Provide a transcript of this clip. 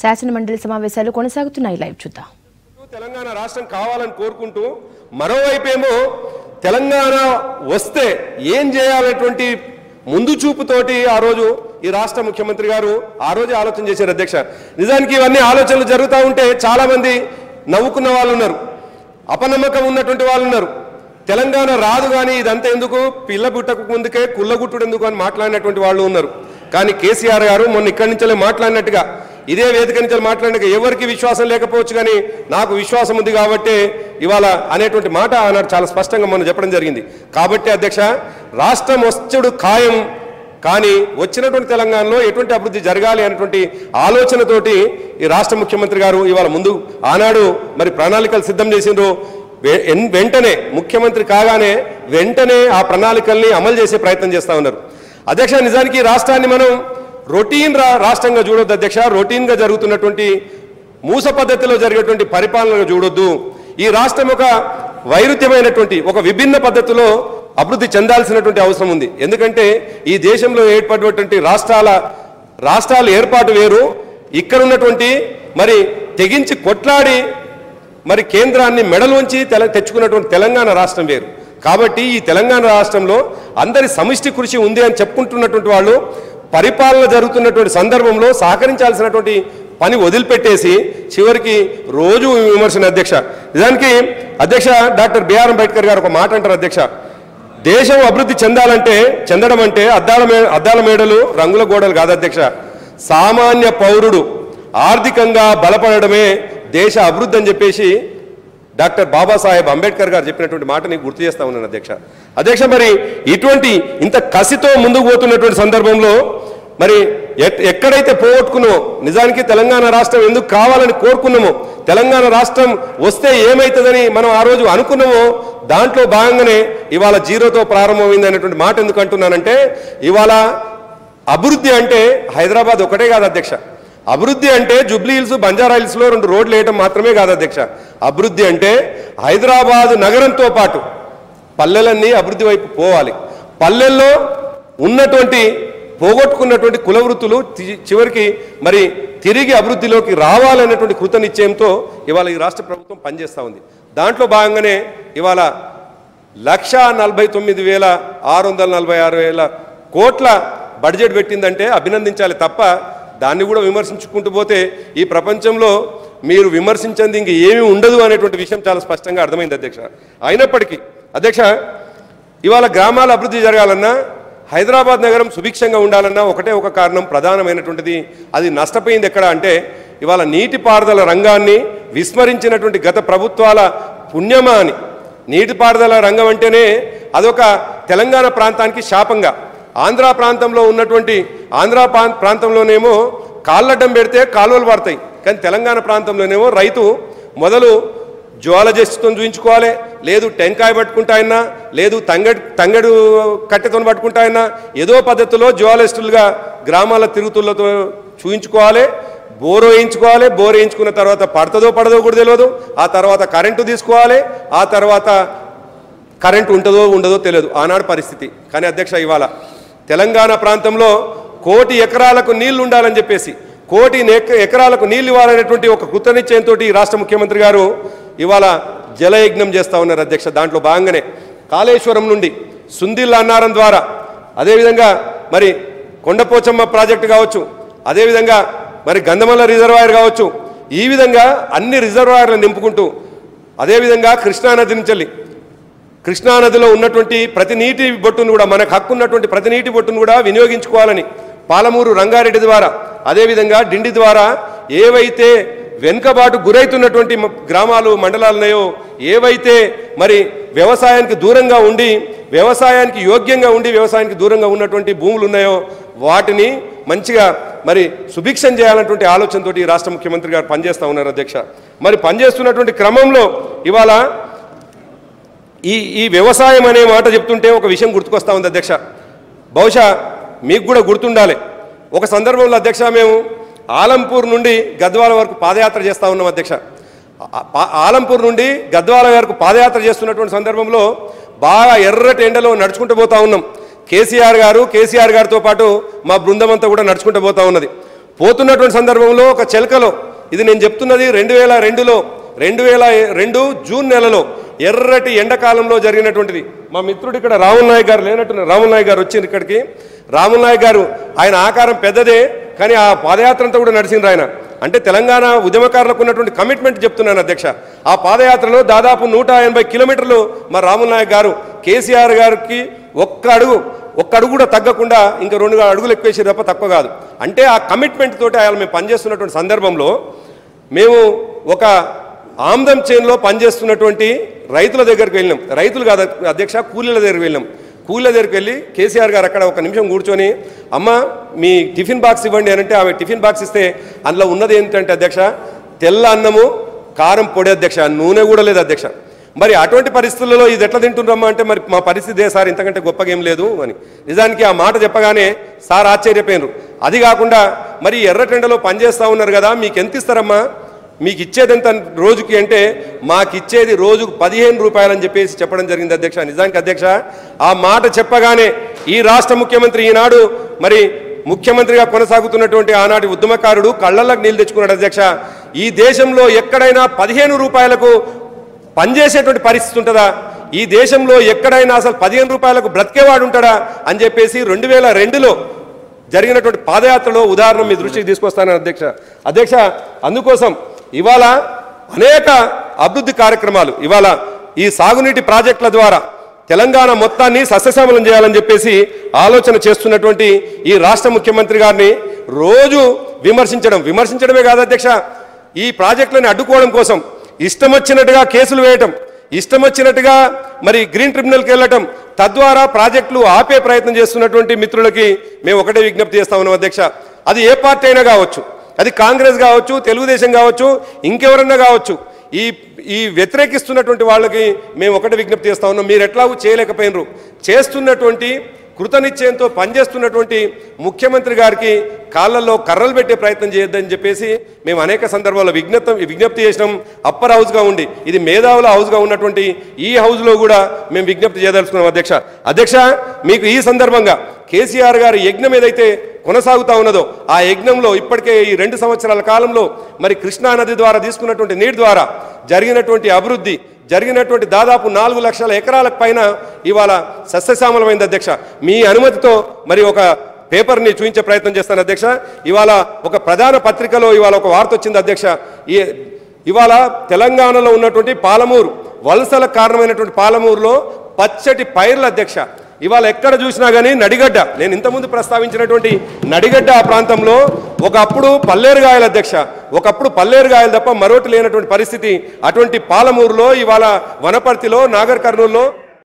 శాసనమండలి సమావేశాలు కొనసాగుతున్నాయి. లైవ్ చూద్దాం. తెలంగాణ రాష్ట్రం కావాలని కోరుకుంటూ మరోవైపేమో తెలంగాణ వస్తే ఏం చేయాలనేటువంటి ముందు చూపుతోటి ఆ రోజు ఈ రాష్ట్ర ముఖ్యమంత్రి గారు ఆ రోజు ఆలోచన చేశారు. అధ్యక్ష, నిజానికి ఇవన్నీ ఆలోచనలు జరుగుతూ ఉంటే చాలా మంది నవ్వుకున్న వాళ్ళు ఉన్నారు, అపనమ్మకం ఉన్నటువంటి వాళ్ళు ఉన్నారు. తెలంగాణ రాదు కానీ ఇదంతా ఎందుకు, పిల్ల పుట్టకు ముందుకే కుల్లగుట్టుడు ఎందుకు అని మాట్లాడినటువంటి వాళ్ళు ఉన్నారు. కానీ కేసీఆర్ గారు మొన్న ఇక్కడి నుంచే మాట్లాడినట్టుగా, ఇదే వేదిక నుంచి మాట్లాడినట్టుగా ఎవరికి విశ్వాసం లేకపోవచ్చు కానీ నాకు విశ్వాసం ఉంది కాబట్టి ఇవాళ అనేటువంటి మాట ఆనాడు చాలా స్పష్టంగా మనం చెప్పడం జరిగింది. కాబట్టి అధ్యక్ష, రాష్ట్రం వచ్చుడు ఖాయం, కానీ వచ్చినటువంటి తెలంగాణలో ఎటువంటి అభివృద్ధి జరగాలి అనేటువంటి ఆలోచనతోటి ఈ రాష్ట్ర ముఖ్యమంత్రి గారు ఇవాళ ముందు ఆనాడు మరి ప్రణాళికలు సిద్ధం చేసిండ్రు. వెంటనే ముఖ్యమంత్రి కాగానే వెంటనే ఆ ప్రణాళికల్ని అమలు చేసే ప్రయత్నం చేస్తూ ఉన్నారు. అధ్యక్ష, నిజానికి రాష్ట్రాన్ని మనం రొటీన్ రాష్ట్రంగా చూడొద్దు అధ్యక్ష. రొటీన్గా జరుగుతున్నటువంటి మూస పద్ధతిలో జరిగేటువంటి పరిపాలనగా చూడొద్దు. ఈ రాష్ట్రం ఒక వైరుధ్యమైనటువంటి ఒక విభిన్న పద్ధతిలో అభివృద్ధి చెందాల్సినటువంటి అవసరం ఉంది. ఎందుకంటే ఈ దేశంలో ఏర్పడినటువంటి రాష్ట్రాల ఏర్పాటు వేరు, ఇక్కడ ఉన్నటువంటి మరి తెగించి కొట్లాడి మరి కేంద్రాన్ని మెడలోంచి తెచ్చుకున్నటువంటి తెలంగాణ రాష్ట్రం వేరు. కాబట్టి ఈ తెలంగాణ రాష్ట్రంలో అందరి సమిష్టి కృషి ఉంది అని చెప్పుకుంటున్నటువంటి వాళ్ళు పరిపాలన జరుగుతున్నటువంటి సందర్భంలో సహకరించాల్సినటువంటి పని వదిలిపెట్టేసి చివరికి రోజు విమర్శన. అధ్యక్ష, నిజానికి అధ్యక్ష డాక్టర్ బిఆర్ అంబేద్కర్ గారు ఒక మాట అంటారు. అధ్యక్ష, దేశం అభివృద్ధి చెందడం అంటే అద్దాల మేడలు రంగుల గోడలు కాదు అధ్యక్ష. సామాన్య పౌరుడు ఆర్థికంగా బలపడడమే దేశ అభివృద్ధి అని చెప్పేసి డాక్టర్ బాబాసాహెబ్ అంబేద్కర్ గారు చెప్పినటువంటి మాటని గుర్తు చేస్తా ఉన్నాను అధ్యక్ష. మరి ఇటువంటి ఇంత కసితో ముందుకు పోతున్నటువంటి సందర్భంలో మరి ఎక్కడైతే పోగొట్టుకున్నామో, నిజానికి తెలంగాణ రాష్ట్రం ఎందుకు కావాలని కోరుకున్నామో, తెలంగాణ రాష్ట్రం వస్తే ఏమవుతుందని మనం ఆ రోజు అనుకున్నామో దాంట్లో భాగంగానే ఇవాళ జీరోతో ప్రారంభమైంది అనేటువంటి మాట ఎందుకు అంటున్నానంటే, ఇవాళ అభివృద్ధి అంటే హైదరాబాద్ ఒకటే కాదు అధ్యక్ష. అభివృద్ధి అంటే జూబ్లీ హిల్స్, బంజారా హిల్స్లో 2 రోడ్లు వేయటం మాత్రమే కాదు అధ్యక్ష. అభివృద్ధి అంటే హైదరాబాద్ నగరంతో పాటు పల్లెలన్నీ అభివృద్ధి వైపు పోవాలి. పల్లెల్లో ఉన్నటువంటి పోగొట్టుకున్నటువంటి కుల వృత్తులు చివరికి మరి తిరిగి అభివృద్ధిలోకి రావాలనేటువంటి కృతనిశ్చయంతో ఇవాళ ఈ రాష్ట్ర ప్రభుత్వం పనిచేస్తూ ఉంది. దాంట్లో భాగంగానే ఇవాళ 1,49,646 కోట్ల బడ్జెట్ పెట్టిందంటే అభినందించాలి తప్ప దాన్ని కూడా విమర్శించుకుంటూ పోతే ఈ ప్రపంచంలో మీరు విమర్శించింది ఇంక ఏమీ ఉండదు అనేటువంటి విషయం చాలా స్పష్టంగా అర్థమైంది అధ్యక్ష. అయినప్పటికీ అధ్యక్ష, ఇవాళ గ్రామాల అభివృద్ధి జరగాలన్నా, హైదరాబాద్ నగరం సుభిక్షంగా ఉండాలన్నా ఒకటే ఒక కారణం ప్రధానమైనటువంటిది. అది నష్టపోయింది ఎక్కడ అంటే ఇవాళ నీటిపారుదల రంగాన్ని విస్మరించినటువంటి గత ప్రభుత్వాల పుణ్యమా అని. నీటిపారుదల రంగం అంటేనే అదొక తెలంగాణ ప్రాంతానికి శాపంగా. ఆంధ్ర ప్రాంతంలో ఉన్నటువంటి ప్రాంతంలోనేమో కాళ్ళడ్డం పెడితే కాలువలు పడతాయి, కానీ తెలంగాణ ప్రాంతంలోనేమో రైతు మొదలు జ్వాలజిస్ట్తో చూయించుకోవాలి, లేదు టెంకాయ పట్టుకుంటాయన్నా, లేదు తంగడు కట్టెతో పట్టుకుంటాయన్నా, ఏదో పద్ధతిలో జ్వాలజిస్టులుగా గ్రామాల తిరుగుతులతో చూయించుకోవాలి, బోర్ వేయించుకోవాలి. బోర్ వేయించుకున్న తర్వాత పడతదో పడదో కూడా తెలియదు. ఆ తర్వాత కరెంటు తీసుకోవాలి, ఆ తర్వాత కరెంటు ఉంటుందో ఉండదో తెలియదు ఆనాడు పరిస్థితి. కానీ అధ్యక్ష, ఇవాళ తెలంగాణ ప్రాంతంలో 1,00,00,000 ఎకరాలకు నీళ్లు ఉండాలని చెప్పేసి 1,00,00,000 ఎకరాలకు నీళ్లు ఇవ్వాలనేటువంటి ఒక కృతనిశ్చయంతో ఈ రాష్ట్ర ముఖ్యమంత్రి గారు ఇవాళ జలయజ్ఞం చేస్తూ ఉన్నారు అధ్యక్ష. దాంట్లో భాగంగానే కాళేశ్వరం నుండి సుందిల్ల అన్నారం ద్వారా, అదేవిధంగా మరి కొండపోచమ్మ ప్రాజెక్టు కావచ్చు, అదేవిధంగా మరి గంధమల్ల రిజర్వాయర్ కావచ్చు, ఈ విధంగా అన్ని రిజర్వాయర్లను నింపుకుంటూ, అదేవిధంగా కృష్ణానది నుంచి కృష్ణానదిలో ఉన్నటువంటి ప్రతి నీటి బొట్టును కూడా, మనకు హక్కు ఉన్నటువంటి ప్రతి నీటి బొట్టును కూడా వినియోగించుకోవాలని పాలమూరు రంగారెడ్డి ద్వారా, అదేవిధంగా డిండి ద్వారా ఏవైతే వెనుకబాటు గురైతున్నటువంటి గ్రామాలు మండలాలు ఉన్నాయో, ఏవైతే మరి వ్యవసాయానికి దూరంగా ఉండి వ్యవసాయానికి యోగ్యంగా ఉండి వ్యవసాయానికి దూరంగా ఉన్నటువంటి భూములు ఉన్నాయో వాటిని మంచిగా మరి సుభిక్షం చేయాలన్నటువంటి ఆలోచనతో ఈ రాష్ట్ర ముఖ్యమంత్రి గారు పనిచేస్తూ ఉన్నారు అధ్యక్ష. మరి పనిచేస్తున్నటువంటి క్రమంలో ఇవాళ ఈ వ్యవసాయం అనే మాట చెప్తుంటే ఒక విషయం గుర్తుకొస్తా ఉంది అధ్యక్ష. బహుశా మీకు కూడా గుర్తుండాలి. ఒక సందర్భంలో అధ్యక్ష మేము ఆలంపూర్ నుండి గద్వాల వరకు పాదయాత్ర చేస్తూ ఉన్నాం అధ్యక్ష. ఆలంపూర్ నుండి గద్వాల వరకు పాదయాత్ర చేస్తున్నటువంటి సందర్భంలో బాగా ఎర్రటి ఎండలో నడుచుకుంటూ పోతా ఉన్నాం. కేసీఆర్ గారితో పాటు మా బృందం అంతా కూడా నడుచుకుంటూ పోతా ఉన్నది. పోతున్నటువంటి సందర్భంలో ఒక చెలకలో, ఇది నేను చెప్తున్నది 2002 జూన్ నెలలో ఎర్రటి ఎండాకాలంలో జరిగినటువంటిది. మా మిత్రుడు ఇక్కడ రాముల్ నాయక్ గారు లేనట్టున్నారు, రాముల్ నాయక్ గారు వచ్చింది ఇక్కడికి. రాముల్ నాయక్ గారు ఆయన ఆకారం పెద్దదే, కానీ ఆ పాదయాత్ర అంతా కూడా నడిచిండ్రు ఆయన. అంటే తెలంగాణ ఉద్యమకారులకు ఉన్నటువంటి కమిట్మెంట్ చెప్తున్నాను అధ్యక్ష. ఆ పాదయాత్రలో దాదాపు 180 కిలోమీటర్లు మా రాముల్ నాయక్ గారు కేసీఆర్ గారికి ఒక్క అడుగు కూడా తగ్గకుండా ఇంకా 2 అడుగులు ఎక్కువేసి తప్ప తక్కువ కాదు. అంటే ఆ కమిట్మెంట్ తోటి ఆయన మేము పనిచేస్తున్నటువంటి సందర్భంలో మేము ఒక ఆమ్దం చేనులో పనిచేస్తున్నటువంటి రైతుల దగ్గరికి వెళ్ళినాం. రైతులు కాదు అధ్యక్ష, కూలీల దగ్గరికి వెళ్ళినాం. కూలీల దగ్గరికి వెళ్ళి కేసీఆర్ గారు అక్కడ ఒక నిమిషం కూర్చొని, అమ్మ మీ టిఫిన్ బాక్స్ ఇవ్వండి అని అంటే ఆమె టిఫిన్ బాక్స్ ఇస్తే అందులో ఉన్నది ఏంటంటే అధ్యక్ష, తెల్ల అన్నము కారం పొడి అధ్యక్ష, నూనె కూడా లేదు అధ్యక్ష. మరి అటువంటి పరిస్థితుల్లో ఇది ఎట్లా తింటున్నామా అంటే మరి మా పరిస్థితి సార్ ఇంతకంటే గొప్పగా ఏం లేదు అని. నిజానికి ఆ మాట చెప్పగానే సార్ ఆశ్చర్యపోయినారు. అది కాకుండా మరి ఎర్రటెండలో పనిచేస్తూ ఉన్నారు కదా, మీకు ఎంత ఇస్తారమ్మా, మీకు ఇచ్చేది ఎంత రోజుకి అంటే మాకు ఇచ్చేది రోజుకు 15 రూపాయలు అని చెప్పేసి చెప్పడం జరిగింది అధ్యక్ష. నిజానికి అధ్యక్ష ఆ మాట చెప్పగానే ఈ రాష్ట్ర ముఖ్యమంత్రి ఈనాడు మరి ముఖ్యమంత్రిగా కొనసాగుతున్నటువంటి ఆనాటి ఉద్యమకారుడు కళ్ళలకు నీళ్ళు తెచ్చుకున్నాడు అధ్యక్ష. ఈ దేశంలో ఎక్కడైనా 15 రూపాయలకు పనిచేసేటువంటి పరిస్థితి ఉంటుందా, ఈ దేశంలో ఎక్కడైనా అసలు 15 రూపాయలకు బ్రతికేవాడు ఉంటాడా అని చెప్పేసి 2002లో జరిగినటువంటి పాదయాత్రలో ఉదాహరణ మీ దృష్టికి తీసుకొస్తాను అధ్యక్ష. అందుకోసం ఇవాళ అనేక అభివృద్ధి కార్యక్రమాలు, ఇవాళ ఈ సాగునీటి ప్రాజెక్టుల ద్వారా తెలంగాణ మొత్తాన్ని సస్యశ్యామలం చేయాలని చెప్పేసి ఆలోచన చేస్తున్నటువంటి ఈ రాష్ట్ర ముఖ్యమంత్రి గారిని రోజు విమర్శించడమే కాదు అధ్యక్ష, ఈ ప్రాజెక్టులను అడ్డుకోవడం కోసం ఇష్టం వచ్చినట్టుగా కేసులు వేయటం, ఇష్టం వచ్చినట్టుగా మరి గ్రీన్ ట్రిబ్యునల్కి వెళ్ళటం, తద్వారా ప్రాజెక్టులు ఆపే ప్రయత్నం చేస్తున్నటువంటి మిత్రులకి మేము ఒకటే విజ్ఞప్తి చేస్తా ఉన్నాం అధ్యక్ష. అది ఏ పార్టీ అయినా కావచ్చు, అది కాంగ్రెస్ కావచ్చు, తెలుగుదేశం కావచ్చు, ఇంకెవరన్నా కావచ్చు, ఈ వ్యతిరేకిస్తున్నటువంటి వాళ్ళకి మేము ఒకటే విజ్ఞప్తి చేస్తా ఉన్నాం. మీరు ఎట్లాగూ చేయలేకపోయినరు, చేస్తున్నటువంటి కృతనిశ్చయంతో పనిచేస్తున్నటువంటి ముఖ్యమంత్రి గారికి కాళ్ళల్లో కర్రలు పెట్టే ప్రయత్నం చేయొద్దని చెప్పేసి మేము అనేక సందర్భాల్లో విజ్ఞప్తి చేసినాం. అప్పర్ హౌస్గా ఉండి ఇది మేధావుల హౌస్గా ఉన్నటువంటి ఈ హౌస్లో కూడా మేము విజ్ఞప్తి చేయదలుచుకున్నాం అధ్యక్ష. మీకు ఈ సందర్భంగా కేసీఆర్ గారి యజ్ఞం ఏదైతే కొనసాగుతూ ఉన్నదో ఆ యజ్ఞంలో ఇప్పటికే ఈ 2 సంవత్సరాల కాలంలో మరి కృష్ణా నది ద్వారా తీసుకున్నటువంటి నీటి ద్వారా జరిగినటువంటి అభివృద్ధి, జరిగినటువంటి దాదాపు 4 లక్షల ఎకరాలకు పైన ఇవాళ సస్యశ్యామలమైంది అధ్యక్ష. మీ అనుమతితో మరి ఒక పేపర్ని చూపించే ప్రయత్నం చేస్తాను అధ్యక్ష. ఇవాళ ఒక ప్రధాన పత్రికలో ఇవాళ ఒక వార్త వచ్చింది అధ్యక్ష. ఇవాళ తెలంగాణలో ఉన్నటువంటి పాలమూరు, వలసలకు కారణమైనటువంటి పాలమూరులో పచ్చటి పైర్ల అధ్యక్ష. ఇవాళ ఎక్కడ చూసినా కానీ నడిగడ్డ, నేను ఇంతకుముందు ప్రస్తావించినటువంటి నడిగడ్డ ఆ ప్రాంతంలో ఒకప్పుడు పల్లేరుగాయల అధ్యక్ష, ఒకప్పుడు పల్లేరుగాయలు తప్ప మరోటి లేనటువంటి పరిస్థితి. అటువంటి పాలమూరులో ఇవాళ వనపర్తిలో, నాగర్ కర్నూలులో